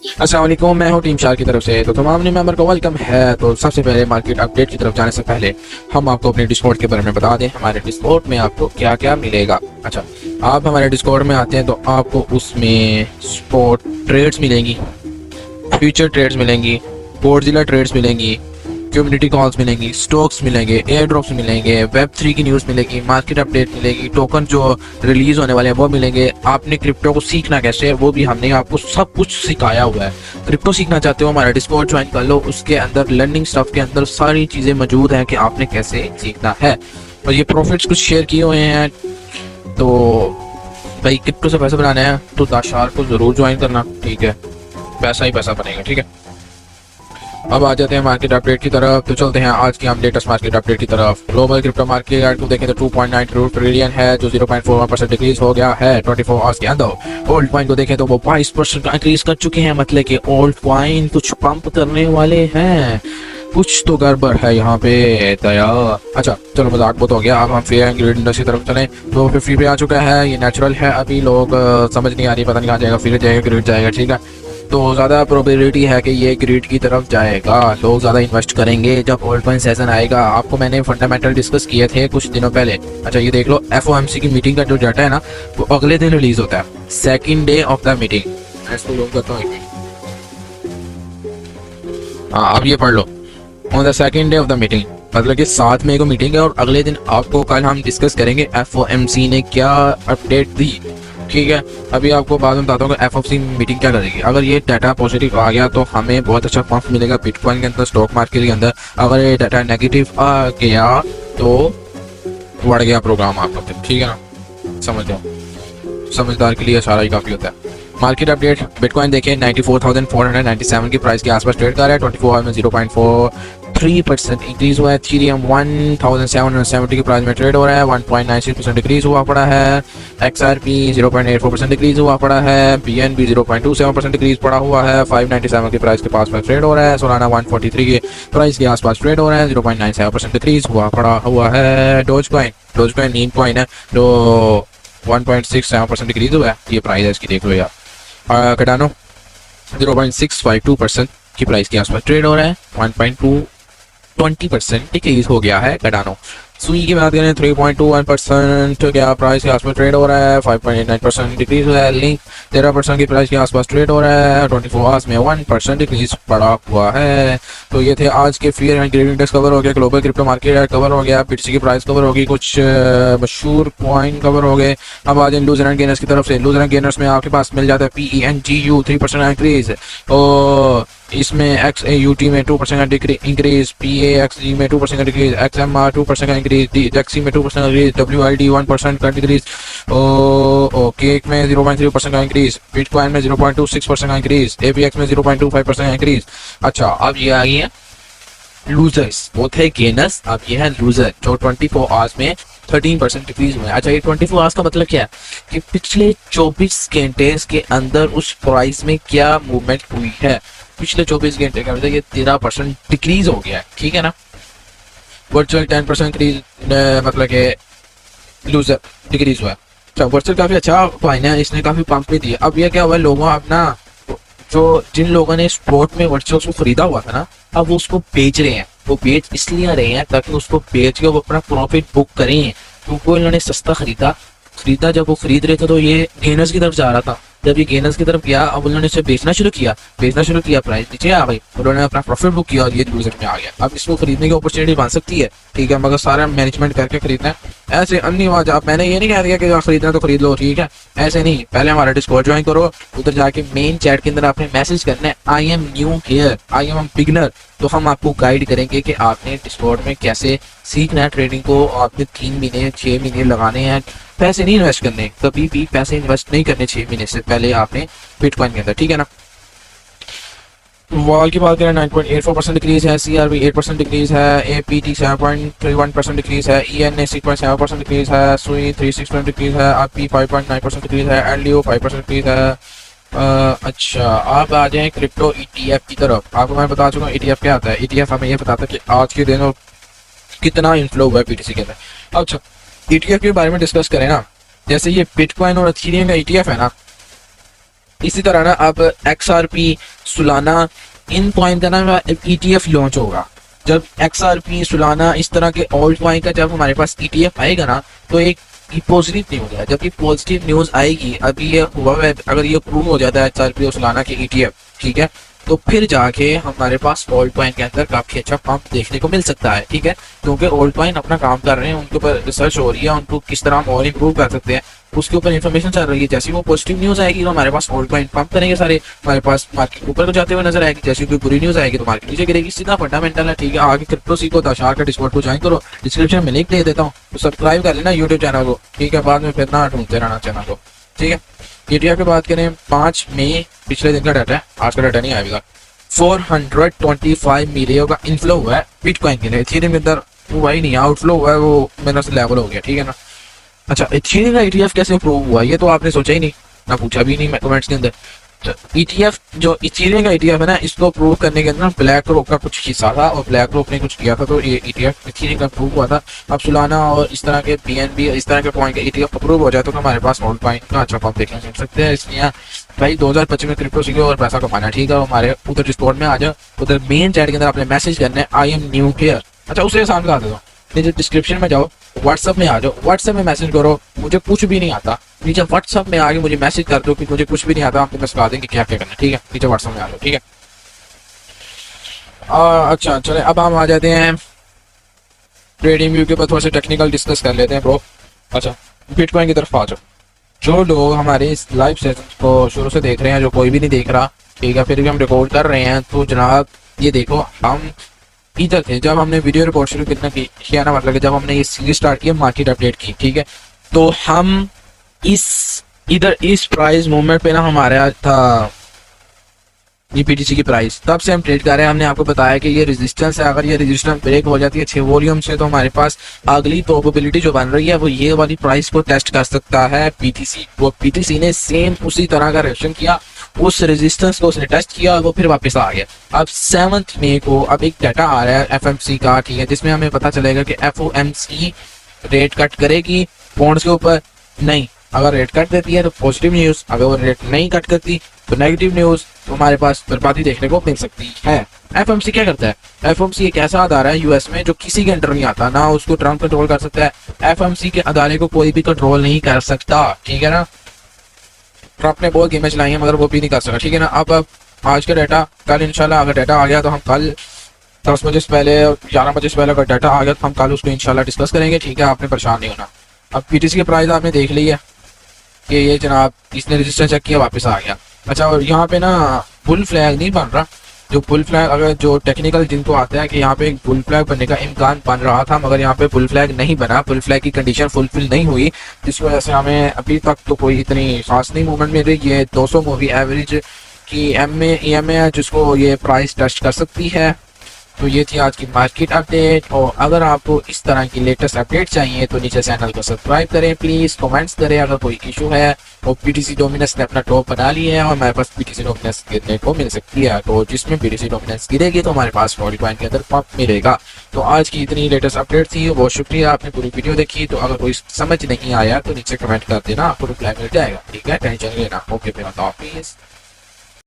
अस्सलाम वालेकुम, मैं हूं टीम शार की तरफ से। तो तमाम न्यू मेंबर को वेलकम है। तो सबसे पहले मार्केट अपडेट की तरफ जाने से पहले हम आपको अपने डिस्कॉर्ड के बारे में बता दें। हमारे डिस्कॉर्ड में आपको क्या क्या मिलेगा। अच्छा, आप हमारे डिस्कॉर्ड में आते हैं तो आपको उसमें स्पॉट ट्रेड्स मिलेंगी, फ्यूचर ट्रेड्स मिलेंगी, गोडजिला ट्रेड्स मिलेंगी, कम्युनिटी कॉल्स मिलेंगी, स्टॉक्स मिलेंगे, एयर ड्रॉप्स मिलेंगे, वेब 3 की न्यूज़ मिलेगी, मार्केट अपडेट मिलेगी, टोकन जो रिलीज होने वाले हैं वो मिलेंगे। आपने क्रिप्टो को सीखना कैसे है वो भी हमने आपको सब कुछ सिखाया हुआ है। क्रिप्टो सीखना चाहते हो, हमारा डिस्कॉर्ड ज्वाइन कर लो। उसके अंदर लर्निंग स्टफ के अंदर सारी चीज़ें मौजूद हैं कि आपने कैसे सीखना है। और ये प्रॉफिट्स कुछ शेयर किए हुए हैं। तो भाई क्रिप्टो से पैसा बनाना है तो दाशार को ज़रूर ज्वाइन करना, ठीक है। पैसा ही पैसा बनेगा, ठीक है। अब आ जाते हैं मार्केट अपडेट की तरफ। तो चलते हैं आज की हम लेटेस्ट मार्केट अपडेट की तरफ। ग्लोबल क्रिप्टो मार्केट को देखें तो 2.92 ट्रिलियन है, जो 0.41% डिक्रीज हो गया है 24 आवर्स के अंदर। ओल्ड कॉइन को देखें तो वो 22% का इंक्रीज कर चुके हैं, मतलब कि ओल्ड कॉइन कुछ पंप करने वाले हैं। कुछ तो गड़बड़ है यहाँ पे दया। अच्छा चलो, मजाक बहुत हो गया। अब हम फेयर एंड ग्रिड इंडस्ट्री तरफ चलें तो 50 पे आ चुका है। ये नेचुरल है, अभी लोग समझ नहीं आ रही, पता नहीं कहाँ जाएगा, फिर जाएगा ग्रिड जाएगा, ठीक है। तो ज़्यादा प्रोबेबिलिटी है कि ये ग्रिड की तरफ जाएगा। लोग ज़्यादा इन्वेस्ट करेंगे जब ओल्ड कॉइन सेशन आएगा। आपको मैंने फंडामेंटल डिस्कस किए थे कुछ दिनों पहले। अच्छा ये देख लो, FOMC की मीटिंग का जो डाटा है ना वो अगले दिन रिलीज होता है, second day of the meeting. इसको लोग करता हूँ, हाँ अब ये पढ़ लो, on the second day of the meeting, मतलब कि 7 मई को मीटिंग है और अगले दिन आपको कल हम डिस्कस करेंगे FOMC ने क्या अपडेट दी, ठीक है। अभी आपको बाद में बताता हूँ कि FOMC मीटिंग क्या करेगी। अगर ये डाटा पॉजिटिव आ गया तो हमें बहुत अच्छा पंप मिलेगा बिटकॉइन के अंदर, स्टॉक मार्केट के अंदर। अगर ये डाटा नेगेटिव आ गया तो बढ़ गया प्रोग्राम आपका, ठीक है ना। समझ जाओ, समझदार के लिए सारा ही काफ़ी होता है। मार्केट अपडेट, बिटकॉइन देखें 94,497 की प्राइस के आसपास ट्रेड कर रहा है। 24 आवर में 0.43% इंक्रीज हुआ है। इथेरियम 1,770 की प्राइस में ट्रेड हो रहा है, 1.96% डिक्रीज हुआ पड़ा है। XRP 0.84% डिक्रीज हुआ पड़ा है। BNB 0.27% डिक्रीज पड़ा हुआ है। 597 की प्राइस के पास में ट्रेड हो रहा है। सोलाना 143 की प्राइस के आसपास ट्रेड हो रहा है, 0.97% डिक्रीज हुआ पड़ा हुआ है। डोजकॉइन नीम कॉइन है जो 1.67% डिक्रीज हुआ है, ये प्राइस है इसकी, देख लो यार। कडानो 0.652% की प्राइस के आसपास ट्रेड हो रहा है, 1.20% डिक्रीज हो गया है कडानो। सुई की बात करें 3.21% क्या प्राइस के आसपास ट्रेड हो रहा है, 5.89% डिक्रीज हुआ है। लिंक 13% की प्राइस के आसपास ट्रेड हो रहा है, 24 आवर्स में 1% डिक्रीज पड़ा हुआ है। तो ये थे आज के fear and grade index cover हो गया, ग्लोबल क्रिप्टो मार्केट कवर हो गया, BTC की प्राइस कवर होगी, कुछ मशहूर कॉइन कवर हो गए। अब आज लूजर एंड गेनर्स की तरफ से, लूजर एंड गेनर्स में आपके पास मिल जाता है PENGU 3% इंक्रीज, और इसमें XAUT में 2% का इंक्रीज, PAXG में 2% का डिक्रीज, XMR 2% का इंक्रीज, DXC में 2% का इंक्रीज, WID 1% का डिक्रीज, केक में 0.3% का इंक्रीज, बिटकॉइन में 0.26% का इंक्रीज, APX में 0.25% का इंक्रीज। अच्छा अब ये आ गई है लूजर्स, वो थे गेनर्स, अब ये है लूजर जो 24 आवर्स में 13% डिक्रीज हुए। अच्छा ये 24 आवर्स का मतलब क्या है कि पिछले 24 घंटे के अंदर उस प्राइस में क्या मूवमेंट हुई है। पिछले 24 घंटे का मतलब ये 13% डिक्रीज हो गया है, ठीक है ना। वर्चुअल 10% डिक्रीज, मतलब कि लूजर डिक्रीज हुआ है। अच्छा वर्चुअल काफी अच्छा कॉइन है, इसने काफी पंप भी दिया। अब ये क्या हुआ है, लोगों अपना जो जिन लोगों ने स्पॉट में वर्चुअल को खरीदा हुआ था ना, अब वो उसको बेच रहे हैं। वो बेच इसलिए रहे हैं ताकि उसको बेच के वो अपना प्रॉफिट बुक करें, क्योंकि इन्होंने सस्ता खरीदा। जब वो खरीद रहे थे तो ये गेनर्स की तरफ जा रहा था। जब ये गेनर्स की तरफ गया, अब उन्होंने इसे बेचना शुरू किया, प्राइस नीचे आ गई, उन्होंने अपना प्रॉफिट बुक किया और ये लूजर में आ गया। अब इसको खरीदने की अपॉर्चुनिटी बन सकती है, ठीक है, मगर सारा मैनेजमेंट करके खरीदना है। ऐसे अन्य आप, मैंने ये नहीं कह दिया कि खरीदना तो खरीद लो, ठीक है, ऐसे नहीं। पहले हमारा डिस्कॉर्ड ज्वाइन करो, उधर जाके मेन चैट के अंदर आपने मैसेज करना है, I am new here, I am beginner. तो हम आपको गाइड करेंगे कि आपने डिस्कॉर्ड में कैसे सीखना है ट्रेडिंग को। आपने 3 महीने 6 महीने लगाने हैं, पैसे नहीं इन्वेस्ट करने, कभी भी पैसे इन्वेस्ट नहीं करने 6 महीने से पहले आपने बिटकॉइन के अंदर, ठीक है ना। वॉल की बात करें 9.84% डिक्रीज है, CRB 8% डिक्रीज है, APT 7.31% डिक्रीज है, ENA 6.7% डिक्रीज है, SUI 3.6% डिक्रीज है, RP 5.9% डिक्रीज है, LDO 5% डिक्रीज है। अच्छा आप आ जाएं क्रिप्टो ETF की तरफ। आपको मैं बता चुका हूँ ETF क्या आता है। ETF हमें ये बताता है कि आज के दिन कितना इनफ्लो हुआ है BTC के अंदर। अच्छा ETF के बारे में डिस्कस करें ना, जैसे ये बिटकॉइन और इथेरियम का ETF है ना, इसी तरह ना अब XRP, सुलाना, इन कॉइन का ना ETF लॉन्च होगा। जब XRP, सुलाना, इस तरह के ऑल्ट कॉइन का जब हमारे पास ETF आएगा ना, तो एक पॉजिटिव न्यूज है। जब ये पॉजिटिव न्यूज आएगी, अभी ये हुआ है, अगर ये प्रूव हो जाता है XRP और सुलाना के ETF, ठीक है, तो फिर जाके हमारे पास ऑल्ट कॉइन के अंदर काफी अच्छा पंप देखने को मिल सकता है, ठीक है, क्योंकि ऑल्ट कॉइन अपना काम कर रहे हैं, उनके ऊपर रिसर्च हो रही है, उनको किस तरह हम और इम्प्रूव कर सकते हैं उसके ऊपर इन्फॉर्मेशन चल रही है। जैसे वो पॉजिटिव न्यूज आएगी तो हमारे पास ऑल्ट कॉइन पंप करेंगे सारे, हमारे पास मार्केट ऊपर को जाते हुए नजर आएगी। जैसे कोई बुरी न्यूज आएगी तो मार्केट नीचे गिरेगी, सीधा फंडामेंटल है, ठीक है। आगे क्रिप्टो सीखो तो अशार का डिस्कॉर्ड को ज्वाइन करो, डिस्क्रिप्शन में लिंक दे देता हूँ, तो सब्सक्राइब कर लेना यूट्यूब चैनल को, ठीक है, बाद में फिर ना ढूंढते रहना चैनल को, ठीक है। ETF की बात करें, 5 मई पिछले दिन का डाटा है, आज का डाटा नहीं आया अभी तक। 425 मिलियन का इनफ्लो हुआ है बिटकॉइन के लिए। इथेरियम के अंदर हुआ ही नहीं, आउटफ्लो हुआ है, वो मेरा से लेवल हो गया, ठीक है ना। अच्छा, इथेरियम का ETF कैसे प्रूव हुआ, ये तो आपने सोचा ही नहीं, ना पूछा भी नहीं कमेंट्स के अंदर। तो ETF जो इथेरियम का ETF है ना, इसको प्रूव करने के अंदर ब्लैक रॉक का कुछ हिस्सा था और ब्लैक रॉक ने कुछ किया था, तो ये ETF इथेरियम का प्रूव हुआ था। अब सुलाना और इस तरह के BNB इस तरह के कॉइन का ETF अप्रूव हो जाए तो हमारे पास ऑल्ट कॉइन का अच्छा पंप देखने को मिल सकते हैं। इसलिए भाई 2025 में क्रिप्टो सीखो और पैसा कमाना, ठीक है। हमारे उधर डिस्कॉर्ड में आ जाओ, उधर मेन चैट के अंदर आपने मैसेज करना है आई एम न्यू हियर। अच्छा, उसे आसान बता देता हूँ, नीचे डिस्क्रिप्शन में जाओ, व्हाट्सएप में आ जाओ, व्हाट्सएप में मैसेज करो, मुझे कुछ भी नहीं आता, नीचे व्हाट्सएप में आके मुझे मैसेज कर दो कि मुझे कुछ भी नहीं आता, आपको मैं सिखा देंगे क्या क्या करना है, ठीक है। नीचे व्हाट्सएप में आ जाओ, ठीक है। अच्छा चले, अब हम आ जाते हैं ट्रेडिंग व्यू के ऊपर, थोड़ा सा टेक्निकल डिस्कस कर लेते हैं ब्रो। अच्छा, बिटकॉइन की तरफ आ जाओ। जो लोग हमारे इस लाइव सेशन को शुरू से देख रहे हैं, जो कोई भी नहीं देख रहा, ठीक है, फिर भी हम रिकॉर्ड कर रहे हैं, तो जनाब ये देखो, हम इधर थे जब हमने वीडियो रिकॉर्ड शुरू करना किया ना, मतलब जब हमने ये सीरीज स्टार्ट किया, मार्केट अपडेट की, ठीक है, तो हम इस प्राइस मूवमेंट पे ना हमारा था ये BTC की प्राइस, तब से हम ट्रेड कर रहे हैं। हमने आपको बताया कि ये रेजिस्टेंस है, अगर ये रेजिस्टेंस ब्रेक हो जाती है 6 वॉल्यूम से, तो हमारे पास अगली प्रोबेबिलिटी जो बन रही है वो ये वाली प्राइस को टेस्ट कर सकता है BTC। वो BTC ने सेम उसी तरह का रिएक्शन किया, उस रेजिस्टेंस को उसने टेस्ट किया और वो फिर वापस आ गया। अब 7 मई को अब एक डाटा आ रहा है FOMC का, ठीक है, जिसमें हमें पता चलेगा कि FOMC रेट कट करेगी बॉन्ड्स के ऊपर, नहीं, अगर रेट कट देती है तो पॉजिटिव न्यूज, अगर वो रेट नहीं कट करती तो नेगेटिव न्यूज, तो हमारे पास बर्बादी देखने को मिल सकती है। FOMC क्या करता है, FOMC एक ऐसा अदारा है US में जो किसी के अंडर नहीं आता, ना उसको ट्रम्प कंट्रोल कर सकता है। FOMC के अदारे को कोई भी कंट्रोल नहीं कर सकता, ठीक है ना। ट्रम्प ने बहुत गेमें चलाई हैं मगर वो भी नहीं कर सका, ठीक है ना। अब आज का डाटा, कल इंशाल्लाह अगर डाटा आ गया तो हम कल 10 बजे से पहले, 11 बजे से पहले अगर डाटा आ गया तो हम कल उसको इंशाल्लाह डिस्कस करेंगे, ठीक है, आपने परेशान नहीं होना। अब BTC की प्राइस आपने देख ली है कि ये जनाब इसने रजिस्टर चेक किया, वापस आ गया। अच्छा, और यहाँ पे ना बुल फ्लैग नहीं बन रहा, जो बुल फ्लैग, अगर जो टेक्निकल जिनको आता है कि यहाँ पे एक बुल फ्लैग बनने का इम्कान बन रहा था, मगर यहाँ पे बुल फ्लैग नहीं बना, बुल फ्लैग की कंडीशन फुलफिल नहीं हुई, जिसकी वजह से हमें अभी तक तो कोई इतनी खास नहीं मूवमेंट मिल रही। ये 200 मूवी एवरेज की EMA है जिसको ये प्राइस टेस्ट कर सकती है। तो ये थी आज की मार्केट अपडेट, और अगर आपको इस तरह की लेटेस्ट अपडेट चाहिए तो नीचे चैनल को सब्सक्राइब करें, प्लीज कमेंट्स करें अगर कोई इशू है। और BTC डोमिनेंस ने अपना टॉप बना लिया है और हमारे पास BTC डोमिनेंस गिरने को मिल सकती है, तो जिसमें BTC डोमिनेंस गिरेगी तो हमारे पास ऑल्ट कॉइन के अंदर पंप मिलेगा। तो आज की इतनी लेटेस्ट अपडेट थी, बहुत शुक्रिया, आपने पूरी वीडियो देखी। तो अगर कोई समझ नहीं आया तो नीचे कमेंट कर देना, आपको रिप्लाई मिल जाएगा, ठीक है, टेंशन लेना। ओके, फिर